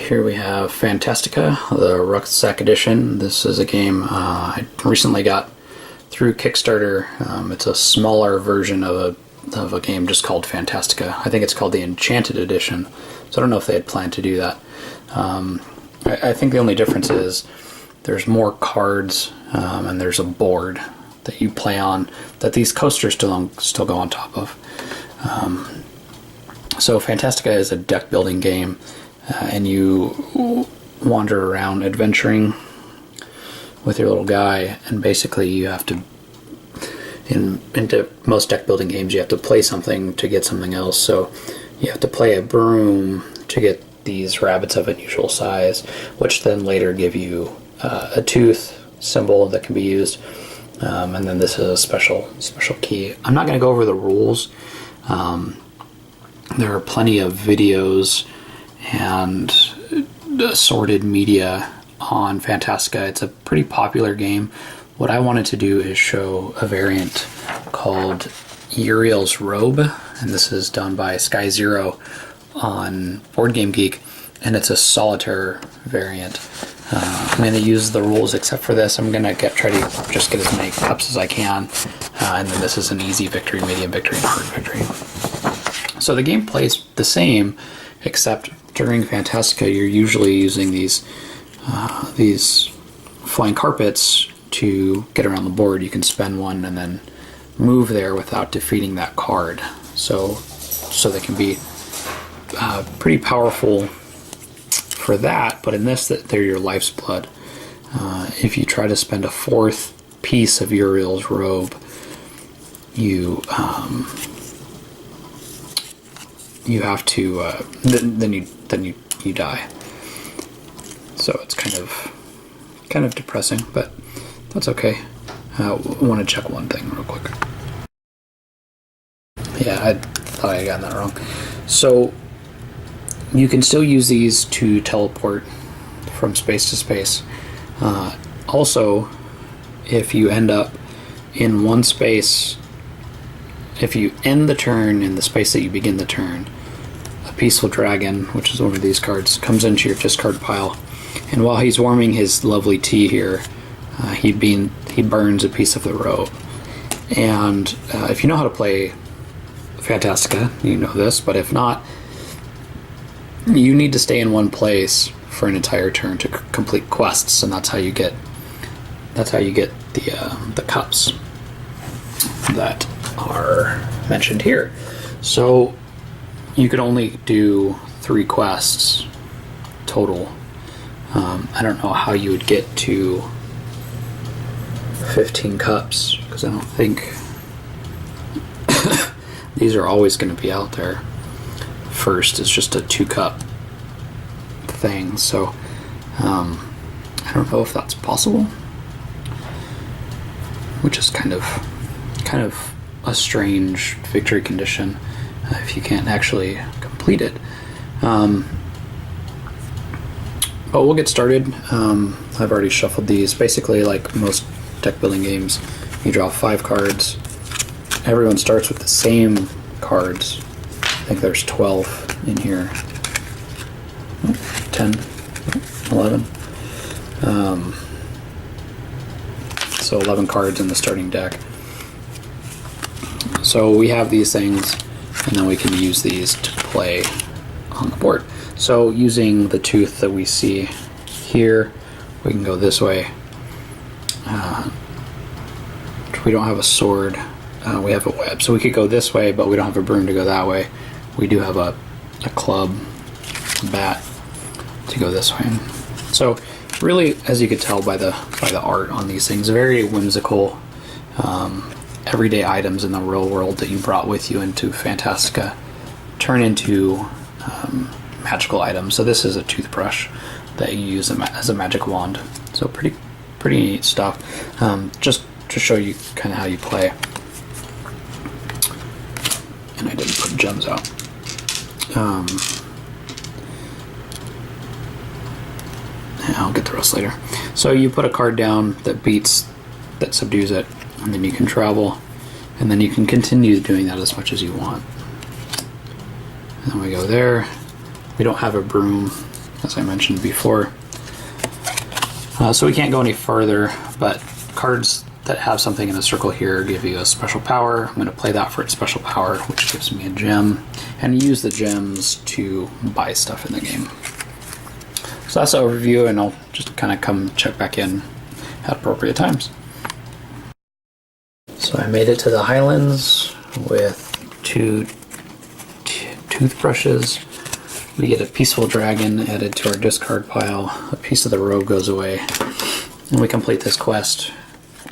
Here we have Fantastiqa, the Rucksack Edition. This is a game I recently got through Kickstarter. It's a smaller version of a game just called Fantastiqa. I think it's called the Enchanted Edition, so I don't know if they had planned to do that. I think the only difference is there's more cards and there's a board that you play on that these coasters still go on top of. So Fantastiqa is a deck building game, and you wander around adventuring with your little guy, and basically you have to, into most deck building games, you have to play something to get something else. So you have to play a broom to get these rabbits of unusual size, which then later give you a tooth symbol that can be used, and then this is a special key. I'm not going to go over the rules. There are plenty of videos and assorted media on Fantastiqa. It's a pretty popular game. What I wanted to do is show a variant called Uriel's Robe, and this is done by Skyzero on Board Game Geek, and it's a solitaire variant. I'm going to use the rules except for this. I'm going to try to just get as many cups as I can, and then this is an easy victory, medium victory, and hard victory. So the game plays the same, except during Fantastiqa you're usually using these flying carpets to get around the board. You can spend one and then move there without defeating that card. So they can be pretty powerful for that, but in this, they're your life's blood. If you try to spend a fourth piece of Uriel's Robe, you have to then you die. So it's kind of depressing, but that's okay. I want to check one thing real quick. Yeah, I thought I had gotten that wrong. So you can still use these to teleport from space to space. Also, if you end up in one space, if you end the turn in the space that you begin the turn, a peaceful dragon, which is one of these cards, comes into your discard pile, and while he's warming his lovely tea here, he burns a piece of the robe. And if you know how to play Fantastiqa, you know this, but if not, you need to stay in one place for an entire turn to complete quests, and that's how you get the cups that are mentioned here. So you could only do 3 quests total. I don't know how you would get to 15 cups, because I don't think these are always going to be out there. First is just a 2-cup thing, so I don't know if that's possible, which is kind of a strange victory condition if you can't actually complete it. But we'll get started. I've already shuffled these. Basically, like most deck building games, you draw 5 cards. Everyone starts with the same cards. I think there's 12 in here. 10, 11. So 11 cards in the starting deck. So we have these things, and then we can use these to play on the board. So using the tooth that we see here, we can go this way. We don't have a sword. We have a web, so we could go this way, but we don't have a broom to go that way. We do have a club, a bat, to go this way. So really, as you could tell by the art on these things, very whimsical, everyday items in the real world that you brought with you into Fantastiqa turn into magical items. So this is a toothbrush that you use as a magic wand. So pretty neat stuff. Just to show you kind of how you play. And I didn't put gems out. I'll get the rest later. So you put a card down that subdues it, and then you can travel, and then you can continue doing that as much as you want. And then we go there. We don't have a broom as I mentioned before. So we can't go any further, but cards that have something in a circle here give you a special power. I'm going to play that for its special power, which gives me a gem, and use the gems to buy stuff in the game. So that's the overview, and I'll just kind of come check back in at appropriate times. So I made it to the Highlands with 2 toothbrushes. We get a peaceful dragon added to our discard pile. A piece of the robe goes away, and we complete this quest,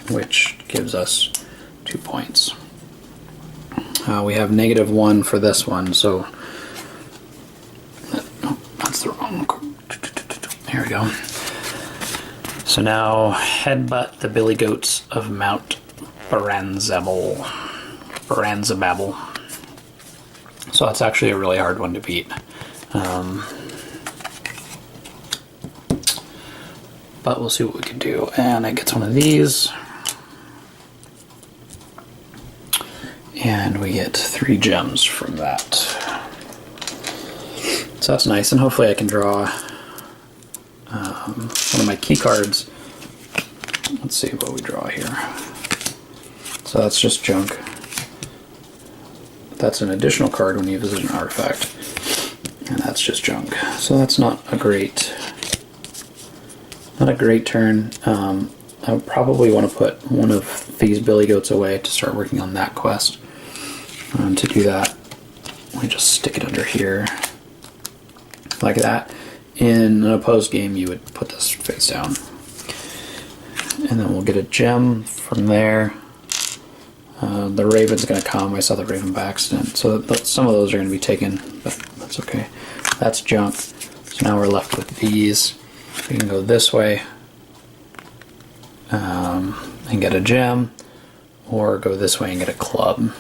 which gives us 2 points. We have -1 for this one, so oh, that's the wrong. Here we go. So now headbutt the billy goats of Mount Baranzabel. So that's actually a really hard one to beat. But we'll see what we can do. And it gets one of these. And we get 3 gems from that. So that's nice, and hopefully I can draw one of my key cards. Let's see what we draw here. So that's just junk. That's an additional card when you visit an artifact. And that's just junk. So that's not a great turn. I would probably want to put one of these billy goats away to start working on that quest. To do that, we just stick it under here like that. In an opposed game, you would put this face down, and then we'll get a gem from there. The raven's going to come. I saw the raven by accident, so some of those are going to be taken, but that's okay. That's junk. So now we're left with these. We can go this way and get a gem, or go this way and get a club,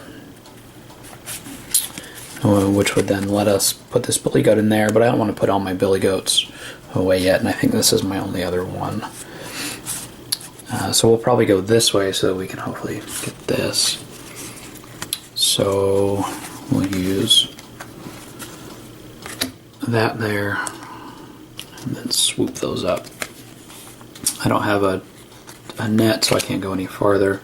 which would then let us put this billy goat in there, but I don't want to put all my billy goats away yet, and I think this is my only other one. So we'll probably go this way so that we can hopefully get this. So we'll use that there, and then swoop those up. I don't have a net, so I can't go any farther,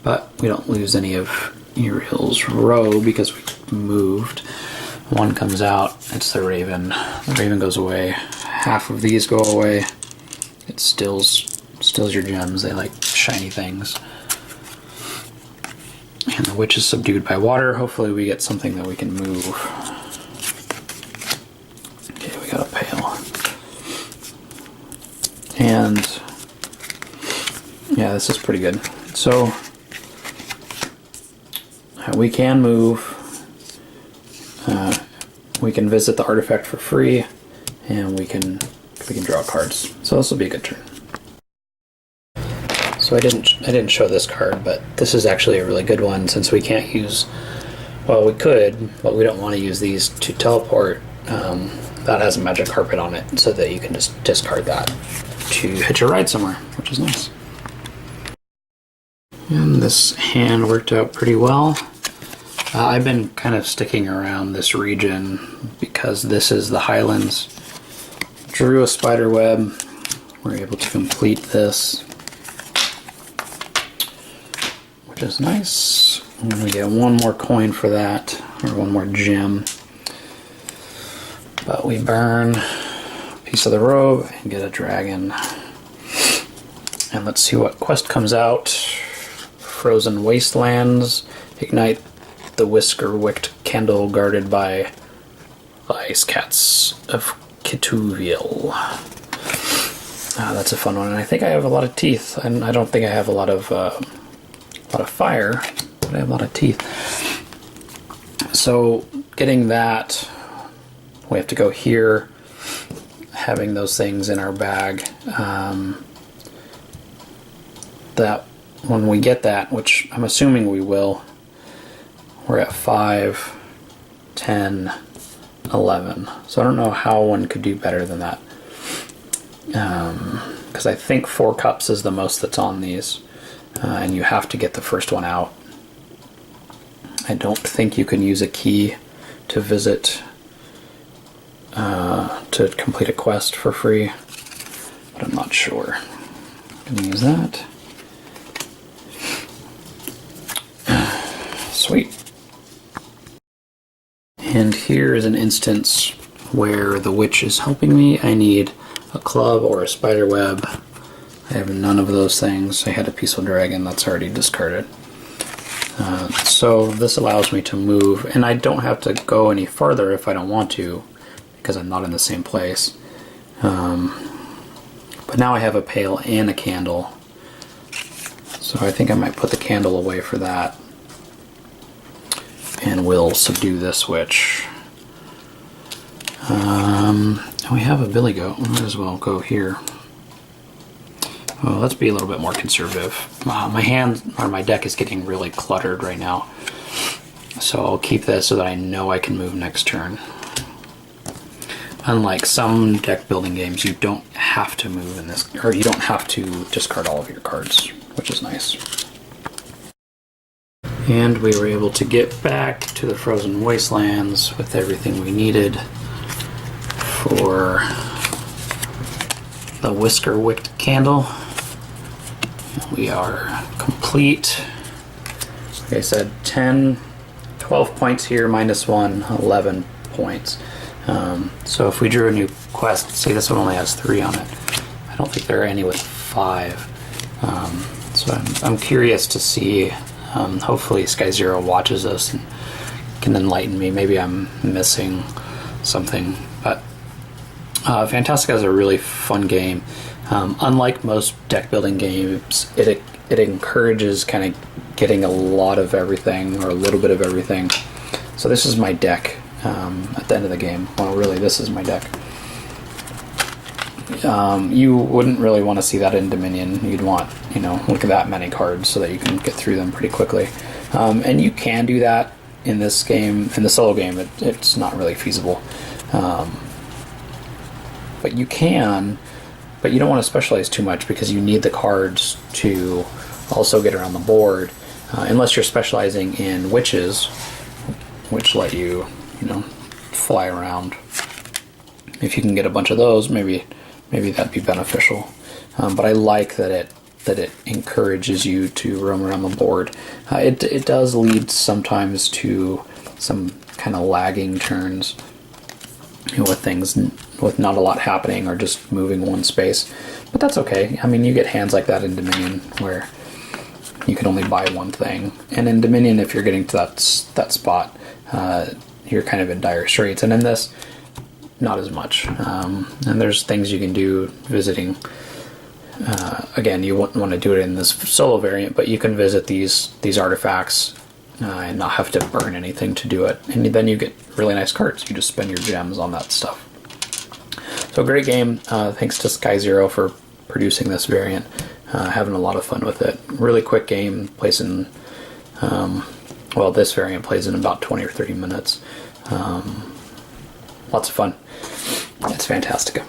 but we don't lose any of Uriel's robe because we moved. One comes out, it's the raven. The raven goes away. Half of these go away. It steals your gems. They like shiny things. And the witch is subdued by water. Hopefully we get something that we can move. Okay, we got a pail. And yeah, this is pretty good. So we can move. We can visit the artifact for free, and we can draw cards. So this will be a good turn. So I didn't show this card, but this is actually a really good one since we can't use. Well, we could, but we don't want to use these to teleport. That has a magic carpet on it, so that you can just discard that to hitch a ride somewhere, which is nice. And this hand worked out pretty well. I've been kind of sticking around this region because this is the Highlands. Drew a spider web. We're able to complete this, which is nice. I'm going to get one more coin for that, or one more gem. But we burn a piece of the robe and get a dragon. And let's see what quest comes out. Frozen Wastelands. Ignite the whisker-wicked candle guarded by the ice cats of Kituviel. That's a fun one, and I think I have a lot of teeth. And I don't think I have a lot of fire, but I have a lot of teeth. So getting that, we have to go here, having those things in our bag. That when we get that, which I'm assuming we will, we're at 5, 10, 11. So I don't know how one could do better than that. Because I think 4 cups is the most that's on these. And you have to get the first one out. I don't think you can use a key to visit to complete a quest for free, but I'm not sure. I'm gonna use that. Sweet. And here is an instance where the witch is helping me. I need a club or a spider web. I have none of those things. I had a peaceful dragon that's already discarded. So this allows me to move, and I don't have to go any farther if I don't want to, because I'm not in the same place. But now I have a pail and a candle. So I think I might put the candle away for that. And we'll subdue this witch. We have a billy goat. We might as well go here. Oh, let's be a little bit more conservative. My deck is getting really cluttered right now. So I'll keep this so that I know I can move next turn. Unlike some deck building games, you don't have to move in this, or you don't have to discard all of your cards, which is nice. And we were able to get back to the frozen wastelands with everything we needed for the whisker wicked candle. We are complete. Like I said, 12 points here, -1, 11 points. So if we drew a new quest, say this one only has 3 on it, I don't think there are any with 5. So I'm curious to see. Hopefully Skyzero watches this and can enlighten me. Maybe I'm missing something. But Fantastiqa is a really fun game. Unlike most deck building games, it encourages kind of getting a lot of everything, or a little bit of everything. So this is my deck at the end of the game. Well, really, this is my deck. You wouldn't really want to see that in Dominion. You'd want, look at that many cards so that you can get through them pretty quickly. And you can do that in this game. In the solo game, it's not really feasible. But you can, but you don't want to specialize too much because you need the cards to also get around the board. Unless you're specializing in witches, which let you, fly around. If you can get a bunch of those, maybe that'd be beneficial. But I like that it encourages you to roam around the board. It does lead sometimes to some kind of lagging turns, with things with not a lot happening or just moving one space. But that's okay. I mean, you get hands like that in Dominion where you can only buy one thing. And in Dominion, if you're getting to that spot, you're kind of in dire straits. And in this, not as much. And there's things you can do visiting. Again, you wouldn't want to do it in this solo variant, but you can visit these artifacts and not have to burn anything to do it. And then you get really nice cards. You just spend your gems on that stuff. So great game. Thanks to Skyzero for producing this variant. Having a lot of fun with it. Really quick game. Plays in, this variant plays in about 20 or 30 minutes. Lots of fun. It's Fantastiqa.